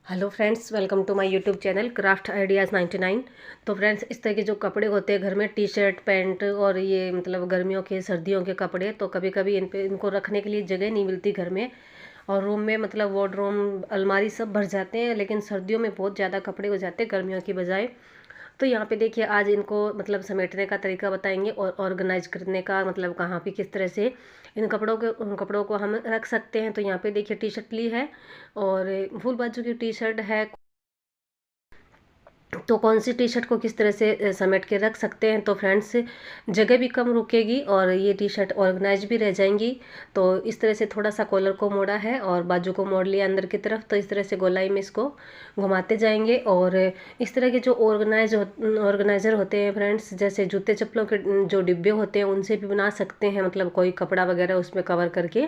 Hello friends, welcome to my YouTube channel craft ideas 99। तो friends, इस तरह के जो कपड़े होते हैं घर में, टी शर्ट पैंट और ये मतलब गर्मियों के सर्दियों के कपड़े, तो कभी कभी इनको रखने के लिए जगह नहीं मिलती घर में। और रूम में मतलब वार्डरोब अलमारी सब भर जाते हैं, लेकिन सर्दियों में बहुत ज़्यादा कपड़े हो जाते हैं गर्मियों की बजाय। तो यहाँ पे देखिए, आज इनको मतलब समेटने का तरीका बताएंगे और ऑर्गेनाइज करने का, मतलब कहाँ पे किस तरह से उन कपड़ों को हम रख सकते हैं। तो यहाँ पे देखिए, टी शर्ट ली है और फुल बाजू की टी शर्ट है। तो कौन सी टी शर्ट को किस तरह से समेट के रख सकते हैं। तो फ्रेंड्स, जगह भी कम रुकेगी और ये टी शर्ट ऑर्गेनाइज भी रह जाएंगी। तो इस तरह से थोड़ा सा कॉलर को मोड़ा है और बाजू को मोड़ लिया अंदर की तरफ। तो इस तरह से गोलाई में इसको घुमाते जाएंगे। और इस तरह के जो ऑर्गेनाइज़र होते हैं फ्रेंड्स, जैसे जूते चप्पलों के जो डिब्बे होते हैं, उनसे भी बना सकते हैं। मतलब कोई कपड़ा वगैरह उसमें कवर करके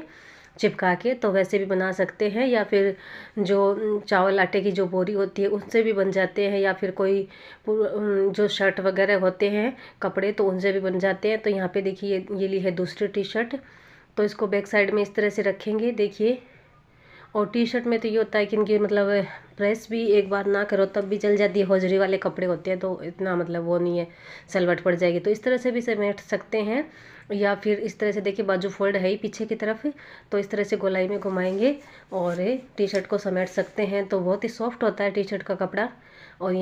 चिपका के, तो वैसे भी बना सकते हैं। या फिर जो चावल आटे की जो बोरी होती है उससे भी बन जाते हैं। या फिर कोई जो शर्ट वगैरह होते हैं कपड़े, तो उनसे भी बन जाते हैं। तो यहाँ पे देखिए, ये ली है दूसरी टी शर्ट। तो इसको बैक साइड में इस तरह से रखेंगे, देखिए। और टी शर्ट में तो ये होता है कि इनकी मतलब प्रेस भी एक बार ना करो तब भी चल जाती है। हौजरी वाले कपड़े होते हैं तो इतना मतलब वो नहीं है, सलवट पड़ जाएगी। तो इस तरह से भी समेट सकते हैं। या फिर इस तरह से देखिए, बाजू फोल्ड है ही पीछे की तरफ, तो इस तरह से गोलाई में घुमाएंगे और टी शर्ट को समेट सकते हैं। तो बहुत ही सॉफ्ट होता है टी शर्ट का कपड़ा। और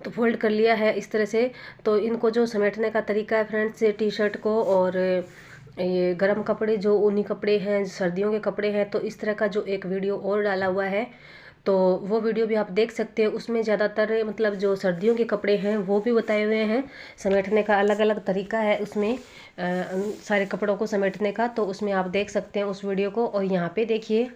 तो फोल्ड कर लिया है इस तरह से। तो इनको जो समेटने का तरीका है फ्रेंड्स, ये टी शर्ट को और ये गर्म कपड़े जो ऊनी कपड़े हैं, सर्दियों के कपड़े हैं, तो इस तरह का जो एक वीडियो और डाला हुआ है, तो वो वीडियो भी आप देख सकते हैं। उसमें ज़्यादातर मतलब जो सर्दियों के कपड़े हैं वो भी बताए हुए हैं। समेटने का अलग अलग तरीका है उसमें, सारे कपड़ों को समेटने का। तो उसमें आप देख सकते हैं उस वीडियो को। और यहाँ पे देखिए,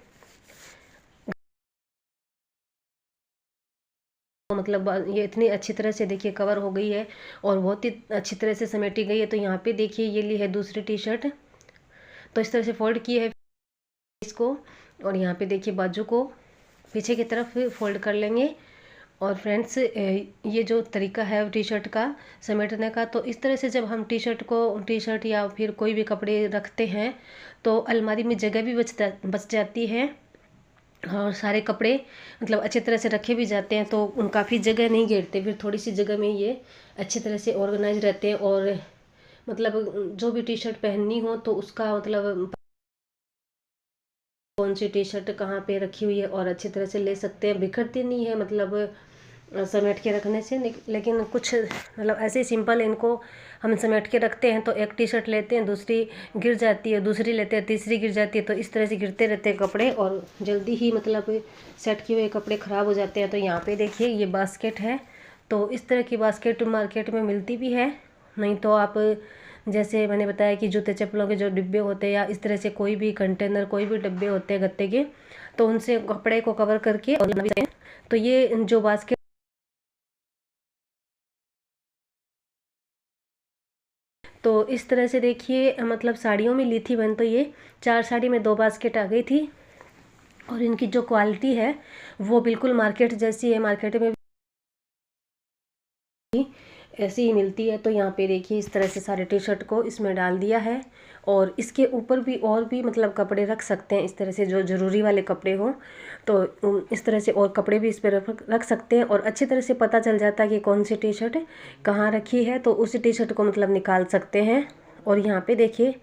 मतलब ये इतनी अच्छी तरह से देखिए कवर हो गई है और बहुत ही अच्छी तरह से समेटी गई है। तो यहाँ पे देखिए, ये ली है दूसरी टी शर्ट। तो इस तरह से फोल्ड की है इसको। और यहाँ पे देखिए, बाजू को पीछे की तरफ फोल्ड कर लेंगे। और फ्रेंड्स, ये जो तरीका है टी शर्ट का समेटने का, तो इस तरह से जब हम टी शर्ट या फिर कोई भी कपड़े रखते हैं, तो अलमारी में जगह भी बच जाती है। और सारे कपड़े मतलब अच्छी तरह से रखे भी जाते हैं, तो काफ़ी जगह नहीं घेरते। फिर थोड़ी सी जगह में ये अच्छी तरह से ऑर्गेनाइज रहते हैं। और मतलब जो भी टी शर्ट पहननी हो तो उसका मतलब कौन सी टी शर्ट कहाँ पे रखी हुई है और अच्छी तरह से ले सकते हैं। बिखरती नहीं है मतलब समेट के रखने से। लेकिन कुछ मतलब ऐसे ही सिंपल इनको हम समेट के रखते हैं, तो एक टी शर्ट लेते हैं, दूसरी गिर जाती है, दूसरी लेते हैं, तीसरी गिर जाती है। तो इस तरह से गिरते रहते हैं कपड़े और जल्दी ही मतलब सेट किए हुए कपड़े ख़राब हो जाते हैं। तो यहाँ पे देखिए, ये बास्केट है। तो इस तरह की बास्केट मार्केट में मिलती भी है। नहीं तो आप जैसे मैंने बताया कि जूते चप्पलों के जो डिब्बे होते हैं, या इस तरह से कोई भी कंटेनर, कोई भी डिब्बे होते हैं गत्ते के, तो उनसे कपड़े को कवर करके और तो ये जो बास्केट, तो इस तरह से देखिए, मतलब साड़ियों में ली थी मैंने। तो ये 4 साड़ी में 2 बास्केट आ गई थी। और इनकी जो क्वालिटी है वो बिल्कुल मार्केट जैसी है। मार्केट में ऐसी ही मिलती है। तो यहाँ पे देखिए, इस तरह से सारे टी शर्ट को इसमें डाल दिया है। और इसके ऊपर भी और भी मतलब कपड़े रख सकते हैं, इस तरह से जो ज़रूरी वाले कपड़े हों। तो इस तरह से और कपड़े भी इस पर रख सकते हैं। और अच्छी तरह से पता चल जाता है कि कौन सी टी शर्ट कहाँ रखी है, तो उसी टी शर्ट को मतलब निकाल सकते हैं। और यहाँ पे देखिए,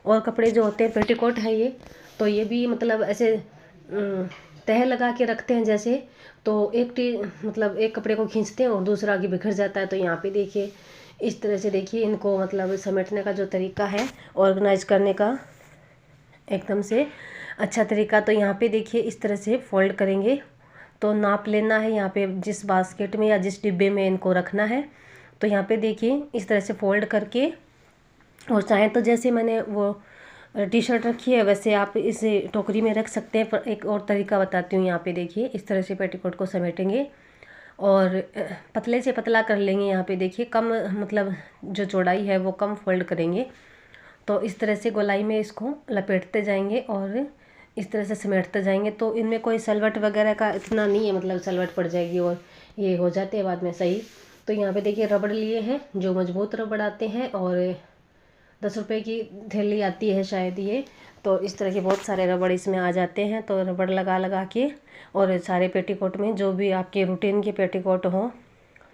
और कपड़े जो होते हैं, पेटीकोट है ये, तो ये भी मतलब ऐसे तह लगा के रखते हैं जैसे। तो मतलब एक कपड़े को खींचते हैं और दूसरा आगे बिखर जाता है। तो यहाँ पे देखिए, इस तरह से देखिए इनको मतलब समेटने का जो तरीका है, ऑर्गेनाइज करने का एकदम से अच्छा तरीका। तो यहाँ पे देखिए, इस तरह से फोल्ड करेंगे। तो नाप लेना है यहाँ पे, जिस बास्केट में या जिस डिब्बे में इनको रखना है। तो यहाँ पे देखिए, इस तरह से फोल्ड करके, और चाहे तो जैसे मैंने वो टी शर्ट रखी है वैसे आप इसे टोकरी में रख सकते हैं। पर एक और तरीका बताती हूँ। यहाँ पे देखिए, इस तरह से पेटीकोट को समेटेंगे और पतले से पतला कर लेंगे। यहाँ पे देखिए, कम मतलब जो चौड़ाई है वो कम फोल्ड करेंगे। तो इस तरह से गोलाई में इसको लपेटते जाएंगे और इस तरह से समेटते जाएंगे। तो इनमें कोई सलवट वगैरह का इतना नहीं है, मतलब सलवट पड़ जाएगी और ये हो जाते हैं बाद में सही। तो यहाँ पे देखिए, रबड़ लिए हैं, जो मजबूत रबड़ आते हैं। और 10 रुपए की थैली आती है शायद ये। तो इस तरह के बहुत सारे रबड़ इसमें आ जाते हैं। तो रबड़ लगा लगा के और सारे पेटीकोट में जो भी आपके रूटीन के पेटीकोट हों,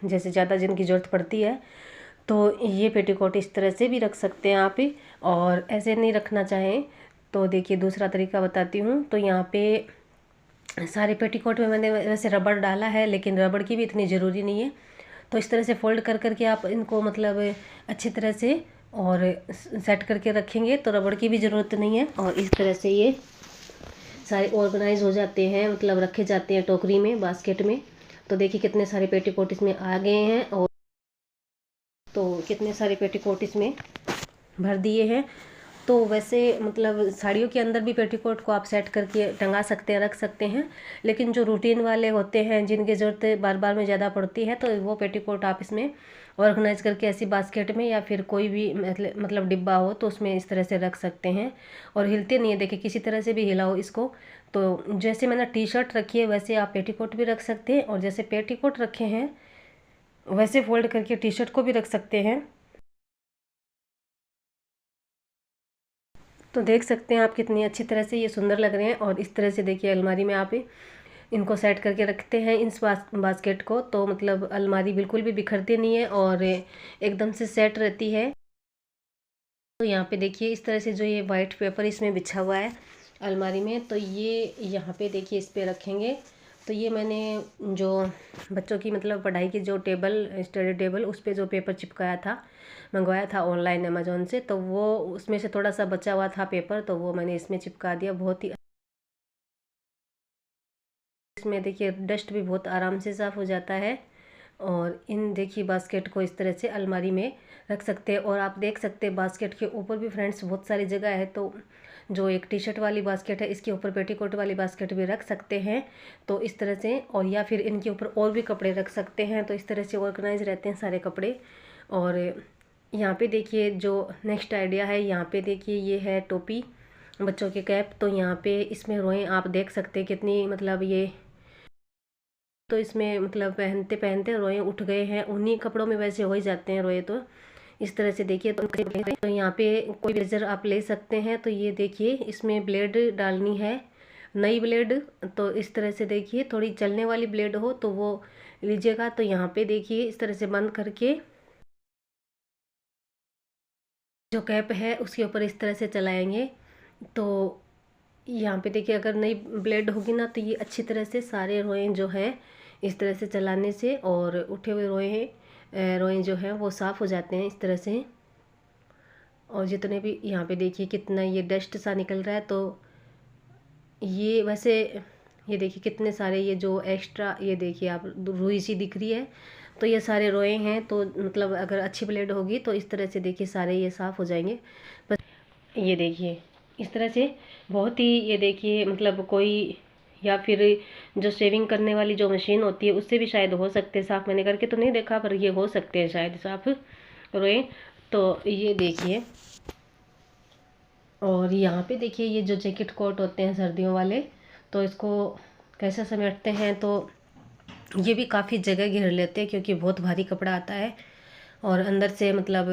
जैसे ज़्यादा जिनकी ज़रूरत पड़ती है, तो ये पेटीकोट इस तरह से भी रख सकते हैं आप। और ऐसे नहीं रखना चाहें तो देखिए दूसरा तरीका बताती हूँ। तो यहाँ पे सारे पेटीकोट में मैंने वैसे रबड़ डाला है, लेकिन रबड़ की भी इतनी ज़रूरी नहीं है। तो इस तरह से फोल्ड कर करके आप इनको मतलब अच्छी तरह से और सेट करके रखेंगे तो रबड़ की भी ज़रूरत नहीं है। और इस तरह से ये सारे ऑर्गेनाइज हो जाते हैं, मतलब रखे जाते हैं टोकरी में, बास्केट में। तो देखिए कितने सारे पेटीकोट इसमें आ गए हैं और तो कितने सारे पेटीकोट इसमें भर दिए हैं। तो वैसे मतलब साड़ियों के अंदर भी पेटीकोट को आप सेट करके टंगा सकते हैं, रख सकते हैं। लेकिन जो रूटीन वाले होते हैं, जिनकी ज़रूरत बार बार में ज़्यादा पड़ती है, तो वो पेटीकोट आप इसमें ऑर्गेनाइज करके ऐसी बास्केट में या फिर कोई भी मतलब डिब्बा हो तो उसमें इस तरह से रख सकते हैं। और हिलते नहीं है, देखिए किसी तरह से भी हिलाओ इसको। तो जैसे मैंने टी शर्ट रखी है वैसे आप पेटीकोट भी रख सकते हैं, और जैसे पेटीकोट रखे हैं वैसे फोल्ड करके टी शर्ट को भी रख सकते हैं। तो देख सकते हैं आप कितनी अच्छी तरह से ये सुंदर लग रहे हैं। और इस तरह से देखिए अलमारी में आप इनको सेट करके रखते हैं इस बास्केट को, तो मतलब अलमारी बिल्कुल भी बिखरती नहीं है और एकदम से सेट रहती है। तो यहाँ पे देखिए इस तरह से जो ये वाइट पेपर इसमें बिछा हुआ है अलमारी में, तो ये यहाँ पे देखिए इस पे रखेंगे। तो ये मैंने जो बच्चों की मतलब पढ़ाई की जो टेबल, स्टडी टेबल, उस पे जो पेपर चिपकाया था, मंगवाया था ऑनलाइन अमेजोन से, तो वो उसमें से थोड़ा सा बचा हुआ था पेपर, तो वो मैंने इसमें चिपका दिया। बहुत ही इसमें देखिए डस्ट भी बहुत आराम से साफ़ हो जाता है। और इन देखिए बास्केट को इस तरह से अलमारी में रख सकते हैं। और आप देख सकते हैं बास्केट के ऊपर भी फ्रेंड्स बहुत सारी जगह है, तो जो एक टी शर्ट वाली बास्केट है इसके ऊपर पेटीकोट वाली बास्केट भी रख सकते हैं। तो इस तरह से, और या फिर इनके ऊपर और भी कपड़े रख सकते हैं। तो इस तरह से ऑर्गेनाइज रहते हैं सारे कपड़े। और यहाँ पे देखिए जो नेक्स्ट आइडिया है, यहाँ पे देखिए ये है टोपी, बच्चों के कैप। तो यहाँ पे इसमें रोएं आप देख सकते हैं कितनी मतलब ये, तो इसमें मतलब पहनते पहनते रोए उठ गए हैं। उन्हीं कपड़ों में वैसे हो ही जाते हैं रोए। तो इस तरह से देखिए, तो यहाँ पे कोई ब्लेजर आप ले सकते हैं। तो ये देखिए इसमें ब्लेड डालनी है, नई ब्लेड। तो इस तरह से देखिए थोड़ी चलने वाली ब्लेड हो तो वो लीजिएगा। तो यहाँ पे देखिए इस तरह से बंद करके जो कैप है उसके ऊपर इस तरह से चलाएंगे। तो यहाँ पे देखिए अगर नई ब्लेड होगी ना तो ये अच्छी तरह से सारे रोए जो हैं इस तरह से चलाने से, और उठे हुए रोए जो हैं वो साफ़ हो जाते हैं इस तरह से। और जितने भी यहाँ पे देखिए कितना ये डस्ट सा निकल रहा है। तो ये वैसे ये देखिए कितने सारे ये जो एक्स्ट्रा, ये देखिए आप रुई सी दिख रही है, तो ये सारे रोए हैं। तो मतलब अगर अच्छी ब्लेड होगी तो इस तरह से देखिए सारे ये साफ़ हो जाएंगे। बस ये देखिए इस तरह से बहुत ही, ये देखिए मतलब कोई, या फिर जो शेविंग करने वाली जो मशीन होती है उससे भी शायद हो सकते हैं साफ़। मैंने करके तो नहीं देखा पर ये हो सकते हैं शायद साफ़ रोए। तो ये देखिए, और यहाँ पे देखिए ये जो जैकेट कोट होते हैं सर्दियों वाले, तो इसको कैसे समेटते हैं। तो ये भी काफ़ी जगह घेर लेते हैं क्योंकि बहुत भारी कपड़ा आता है। और अंदर से मतलब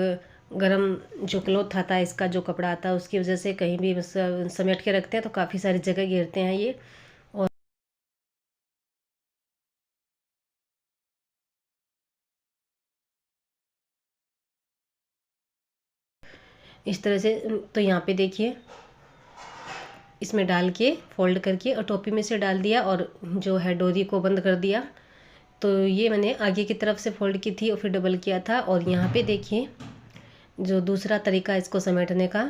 गरम जो क्लॉथ आता है, इसका जो कपड़ा आता है, उसकी वजह से कहीं भी बस समेट के रखते हैं तो काफ़ी सारी जगह घेरते हैं ये। और इस तरह से, तो यहाँ पे देखिए इसमें डाल के फोल्ड करके और टोपी में से डाल दिया और जो है डोरी को बंद कर दिया। तो ये मैंने आगे की तरफ से फोल्ड की थी और फिर डबल किया था। और यहाँ पे देखिए जो दूसरा तरीका इसको समेटने का।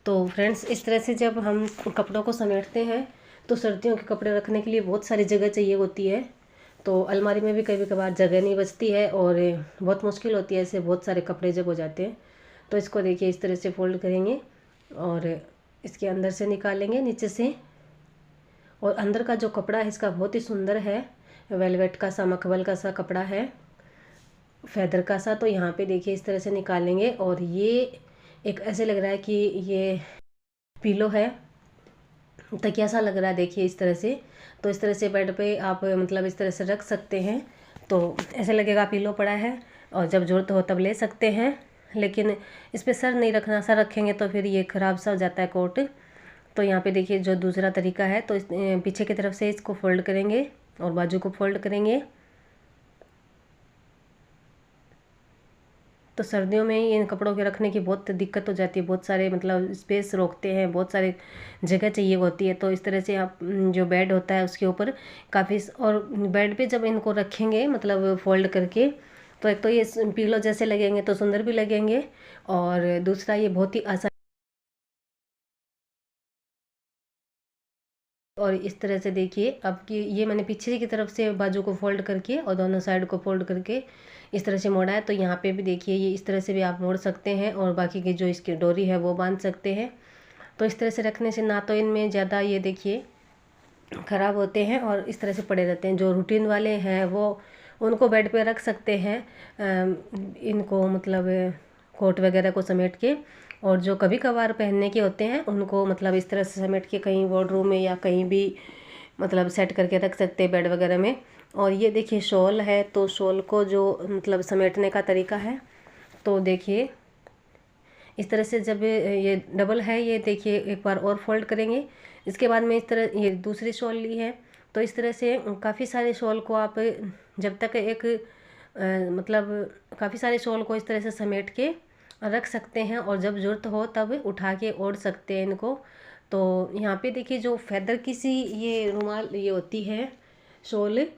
तो फ्रेंड्स इस तरह से जब हम कपड़ों को समेटते हैं तो सर्दियों के कपड़े रखने के लिए बहुत सारी जगह चाहिए होती है। तो अलमारी में भी कभी कभार जगह नहीं बचती है और बहुत मुश्किल होती है, ऐसे बहुत सारे कपड़े जब हो जाते हैं। तो इसको देखिए इस तरह से फोल्ड करेंगे और इसके अंदर से निकालेंगे नीचे से। और अंदर का जो कपड़ा है इसका बहुत ही सुंदर है, वेलवेट का सा, मखमल का सा कपड़ा है, फैदर का सा। तो यहाँ पे देखिए इस तरह से निकालेंगे और ये एक ऐसे लग रहा है कि ये पिलो है, तकिया सा लग रहा है देखिए इस तरह से। तो इस तरह से बेड पे आप मतलब इस तरह से रख सकते हैं, तो ऐसे लगेगा पिलो पड़ा है। और जब ज़रूरत हो तब ले सकते हैं, लेकिन इस पर सर नहीं रखना, सर रखेंगे तो फिर ये ख़राब सा हो जाता है कोट। तो यहाँ पे देखिए जो दूसरा तरीका है, तो पीछे की तरफ से इसको फोल्ड करेंगे और बाजू को फोल्ड करेंगे। तो सर्दियों में इन कपड़ों के रखने की बहुत दिक्कत हो जाती है, बहुत सारे मतलब स्पेस रोकते हैं, बहुत सारे जगह चाहिए होती है। तो इस तरह से आप जो बेड होता है उसके ऊपर काफ़ी, और बेड पे जब इनको रखेंगे मतलब फोल्ड करके, तो एक तो ये पिलो जैसे लगेंगे तो सुंदर भी लगेंगे, और दूसरा ये बहुत ही आसान। और इस तरह से देखिए अब कि ये मैंने पीछे की तरफ से बाजू को फोल्ड करके और दोनों साइड को फोल्ड करके इस तरह से मोड़ा है। तो यहाँ पे भी देखिए ये इस तरह से भी आप मोड़ सकते हैं, और बाकी की जो इसकी डोरी है वो बांध सकते हैं। तो इस तरह से रखने से ना तो इनमें ज़्यादा ये देखिए ख़राब होते हैं, और इस तरह से पड़े रहते हैं। जो रूटीन वाले हैं वो उनको बेड पे रख सकते हैं, इनको मतलब कोट वगैरह को समेट के, और जो कभी कभार पहनने के होते हैं उनको मतलब इस तरह से समेट के कहीं वार्डरोब में या कहीं भी मतलब सेट करके रख सकते हैं बेड वगैरह में। और ये देखिए शॉल है, तो शॉल को जो मतलब समेटने का तरीका है, तो देखिए इस तरह से जब ये डबल है, ये देखिए एक बार और फोल्ड करेंगे। इसके बाद में इस तरह ये दूसरी शॉल ली है, तो इस तरह से काफ़ी सारे शॉल को आप जब तक एक मतलब काफ़ी सारे शॉल को इस तरह से समेट के रख सकते हैं, और जब ज़रूरत हो तब उठा के ओढ़ सकते हैं इनको। तो यहाँ पे देखिए जो फैदर की सी ये रुमाल ये होती है शॉल, इस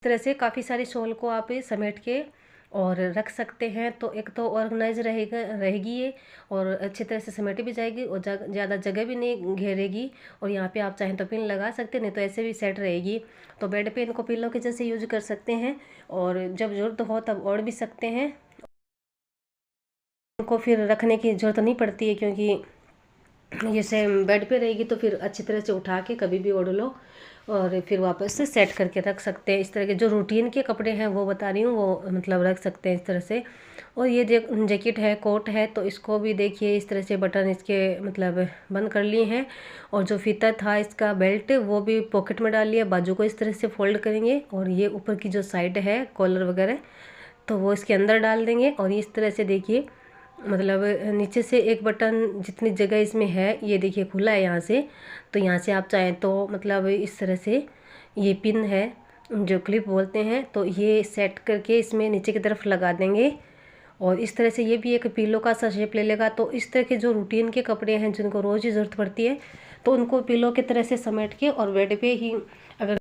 तरह से काफ़ी सारे शॉल को आप समेट के और रख सकते हैं। तो एक तो ऑर्गेनाइज रहेगी ये, और अच्छी तरह से समेटी भी जाएगी, और ज़्यादा जगह भी नहीं घेरेगी। और यहाँ पे आप चाहें तो पिन लगा सकते हैं, नहीं तो ऐसे भी सेट रहेगी। तो बेड पे इनको पिल्लों के जैसे यूज कर सकते हैं, और जब ज़रूरत हो तब ओढ़ भी सकते हैं। इनको फिर रखने की ज़रूरत नहीं पड़ती है, क्योंकि जैसे बेड पे रहेगी तो फिर अच्छी तरह से उठा के कभी भी ओढ़ लो, और फिर वापस से सेट करके रख सकते हैं। इस तरह के जो रूटीन के कपड़े हैं वो बता रही हूँ, वो मतलब रख सकते हैं इस तरह से। और ये जैकेट है, कोट है, तो इसको भी देखिए इस तरह से बटन इसके मतलब बंद कर लिए हैं, और जो फीता था इसका बेल्ट वो भी पॉकेट में डाल लिया। बाजू को इस तरह से फोल्ड करेंगे, और ये ऊपर की जो साइड है कॉलर वगैरह, तो वो इसके अंदर डाल देंगे। और इस तरह से देखिए मतलब नीचे से एक बटन जितनी जगह इसमें है ये देखिए खुला है यहाँ से, तो यहाँ से आप चाहें तो मतलब इस तरह से ये पिन है जो क्लिप बोलते हैं, तो ये सेट करके इसमें नीचे की तरफ लगा देंगे, और इस तरह से ये भी एक पिलो का सा शेप ले लेगा। तो इस तरह के जो रूटीन के कपड़े हैं जिनको रोज़ ही ज़रूरत पड़ती है, तो उनको पिलो की तरह से समेट के और बेड पे ही अगर